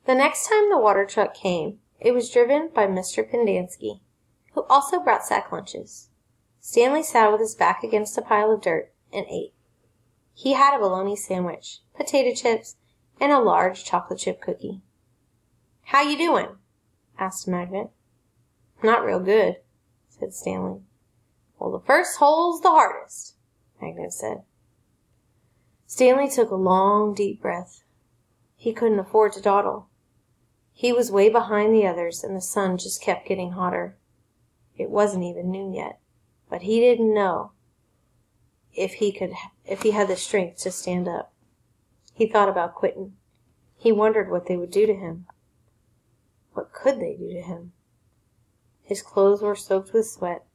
The next time the water truck came, it was driven by Mr. Pendanski, who also brought sack lunches. Stanley sat with his back against a pile of dirt and ate. He had a bologna sandwich, potato chips, and a large chocolate chip cookie. "How you doing?" asked Magnet. "Not real good," said Stanley. "Well, the first hole's the hardest," Magnet said. Stanley took a long, deep breath. He couldn't afford to dawdle. He was way behind the others, and the sun just kept getting hotter. It wasn't even noon yet, but he didn't know if he had the strength to stand up. He thought about quitting. He wondered what they would do to him. What could they do to him? His clothes were soaked with sweat.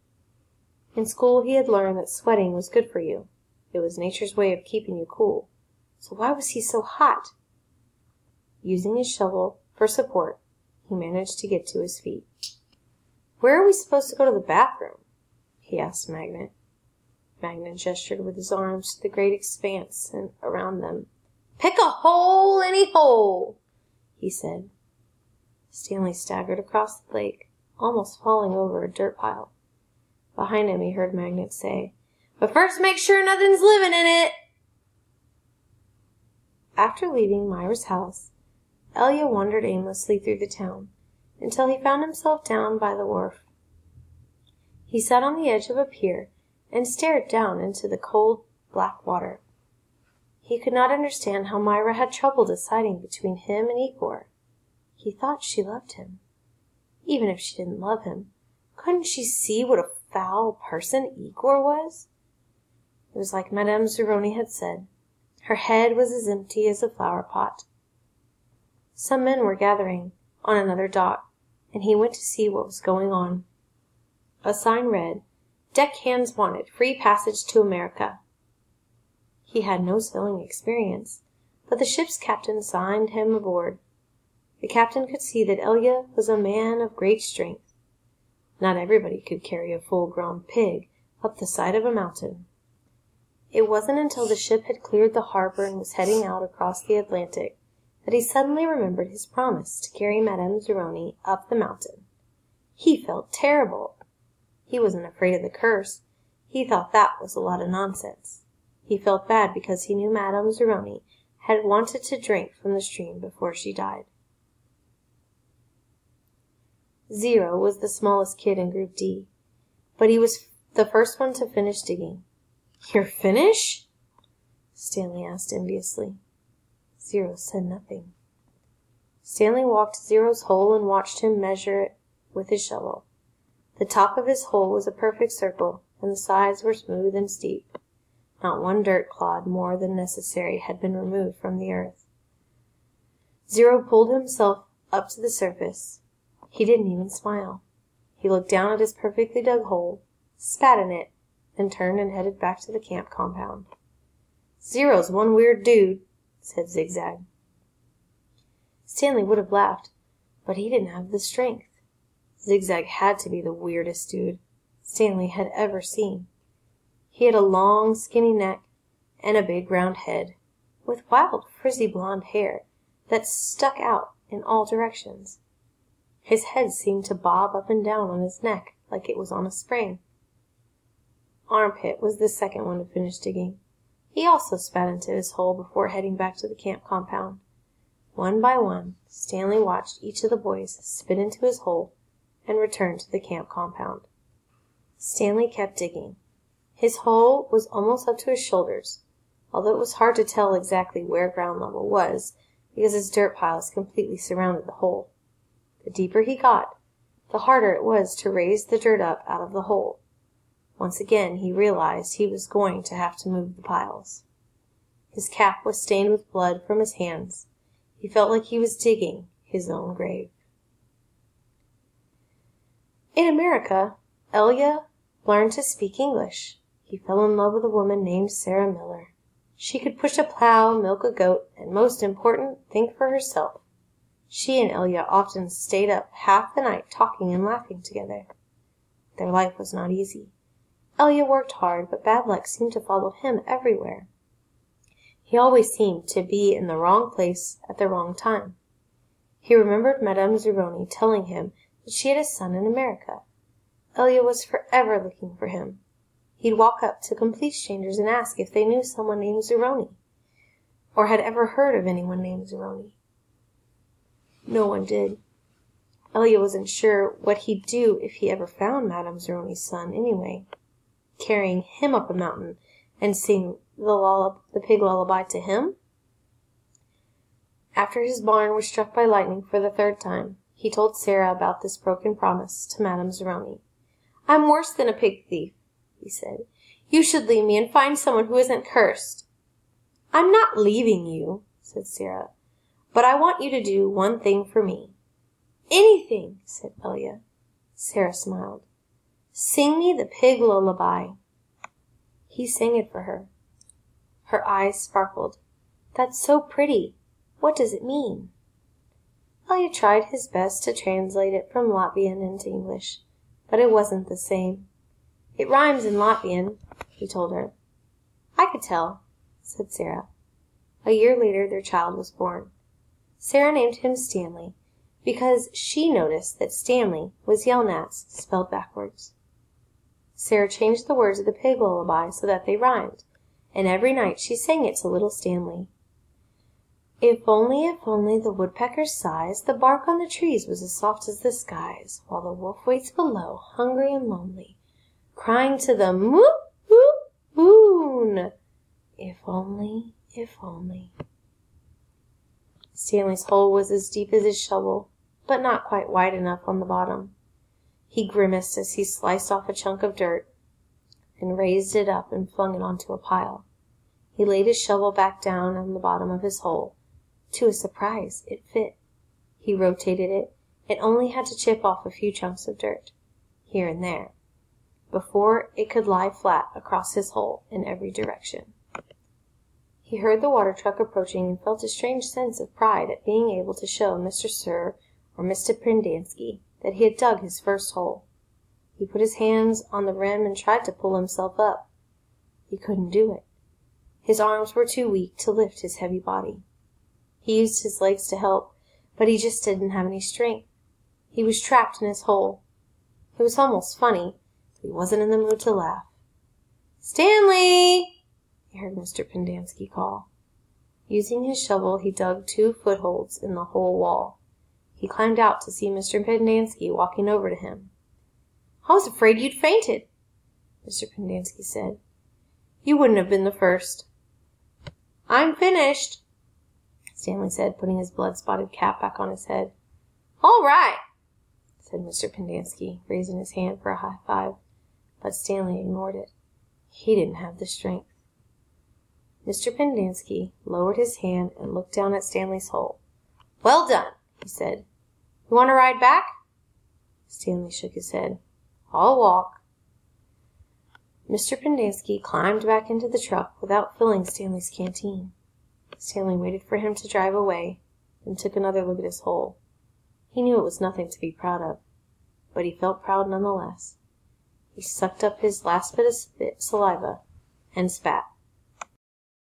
In school he had learned that sweating was good for you. It was nature's way of keeping you cool. So why was he so hot? Using his shovel for support, he managed to get to his feet. "Where are we supposed to go to the bathroom?" he asked Magnet. Magnet gestured with his arms to the great expanse around them. "Pick a hole, any hole," he said. Stanley staggered across the lake, almost falling over a dirt pile. Behind him he heard Magnet say, "But first make sure nothing's living in it." After leaving Myra's house, Elia wandered aimlessly through the town until he found himself down by the wharf. He sat on the edge of a pier and stared down into the cold, black water. He could not understand how Myra had trouble deciding between him and Igor. He thought she loved him. Even if she didn't love him, couldn't she see what a foul person Igor was? It was like Madame Zeroni had said. Her head was as empty as a flower pot. Some men were gathering on another dock, and he went to see what was going on. A sign read, "Deckhands wanted, free passage to America." He had no sailing experience, but the ship's captain signed him aboard. The captain could see that Elia was a man of great strength. Not everybody could carry a full-grown pig up the side of a mountain. It wasn't until the ship had cleared the harbor and was heading out across the Atlantic that he suddenly remembered his promise to carry Madame Zeroni up the mountain. He felt terrible. He wasn't afraid of the curse. He thought that was a lot of nonsense. He felt bad because he knew Madame Zeroni had wanted to drink from the stream before she died. Zero was the smallest kid in Group D, but he was the first one to finish digging. "You're finished?" Stanley asked enviously. Zero said nothing. Stanley walked to Zero's hole and watched him measure it with his shovel. The top of his hole was a perfect circle, and the sides were smooth and steep. Not one dirt clod more than necessary had been removed from the earth. Zero pulled himself up to the surface. He didn't even smile. He looked down at his perfectly dug hole, spat in it, then turned and headed back to the camp compound. "Zero's one weird dude," said Zigzag. Stanley would have laughed, but he didn't have the strength. Zigzag had to be the weirdest dude Stanley had ever seen. He had a long, skinny neck and a big round head, with wild, frizzy blonde hair that stuck out in all directions. His head seemed to bob up and down on his neck like it was on a spring. Armpit was the second one to finish digging. He also spat into his hole before heading back to the camp compound. One by one, Stanley watched each of the boys spit into his hole and return to the camp compound. Stanley kept digging. His hole was almost up to his shoulders, although it was hard to tell exactly where ground level was because his dirt piles completely surrounded the hole. The deeper he got, the harder it was to raise the dirt up out of the hole. Once again he realized he was going to have to move the piles. His cap was stained with blood from his hands. He felt like he was digging his own grave. In America, Elia learned to speak English. He fell in love with a woman named Sarah Miller. She could push a plow, milk a goat, and most important, think for herself. She and Elia often stayed up half the night talking and laughing together. Their life was not easy. Elia worked hard, but bad luck seemed to follow him everywhere. He always seemed to be in the wrong place at the wrong time. He remembered Madame Zeroni telling him that she had a son in America. Elia was forever looking for him. He'd walk up to complete strangers and ask if they knew someone named Zeroni, or had ever heard of anyone named Zeroni. No one did. Elia wasn't sure what he'd do if he ever found Madame Zeroni's son anyway. Carrying him up a mountain and sing the pig lullaby to him? After his barn was struck by lightning for the third time, he told Sarah about this broken promise to Madame Zeroni. "I'm worse than a pig thief," he said. "You should leave me and find someone who isn't cursed." "I'm not leaving you," said Sarah, "but I want you to do one thing for me." "Anything," said Elia. Sarah smiled. "Sing me the pig lullaby." He sang it for her. Her eyes sparkled. "That's so pretty. What does it mean?" Elia tried his best to translate it from Latvian into English, but it wasn't the same. "It rhymes in Latvian," he told her. "I could tell," said Sarah. A year later their child was born. Sarah named him Stanley, because she noticed that Stanley was Yelnats spelled backwards. Sarah changed the words of the pig lullaby so that they rhymed, and every night she sang it to little Stanley. If only the woodpecker's sighs, the bark on the trees was as soft as the skies, while the wolf waits below, hungry and lonely, crying to the moo, moo, moon. If only, if only. Stanley's hole was as deep as his shovel, but not quite wide enough on the bottom. He grimaced as he sliced off a chunk of dirt and raised it up and flung it onto a pile. He laid his shovel back down on the bottom of his hole. To his surprise, it fit. He rotated it, and only had to chip off a few chunks of dirt, here and there, before it could lie flat across his hole in every direction. He heard the water truck approaching and felt a strange sense of pride at being able to show Mr. Sir or Mr. Pendanski that he had dug his first hole. He put his hands on the rim and tried to pull himself up. He couldn't do it. His arms were too weak to lift his heavy body. He used his legs to help, but he just didn't have any strength. He was trapped in his hole. It was almost funny, but he wasn't in the mood to laugh. "Stanley!" he heard Mr. Pendanski call. Using his shovel, he dug 2 footholds in the whole wall. He climbed out to see Mr. Pendanski walking over to him. "I was afraid you'd fainted," Mr. Pendanski said. "You wouldn't have been the first." "I'm finished," Stanley said, putting his blood-spotted cap back on his head. "All right," said Mr. Pendanski, raising his hand for a high five, but Stanley ignored it. He didn't have the strength. Mr. Pendanski lowered his hand and looked down at Stanley's hole. "Well done," he said. "You want to ride back?" Stanley shook his head. "I'll walk." Mr. Pendanski climbed back into the truck without filling Stanley's canteen. Stanley waited for him to drive away, then took another look at his hole. He knew it was nothing to be proud of, but he felt proud nonetheless. He sucked up his last bit of saliva and spat.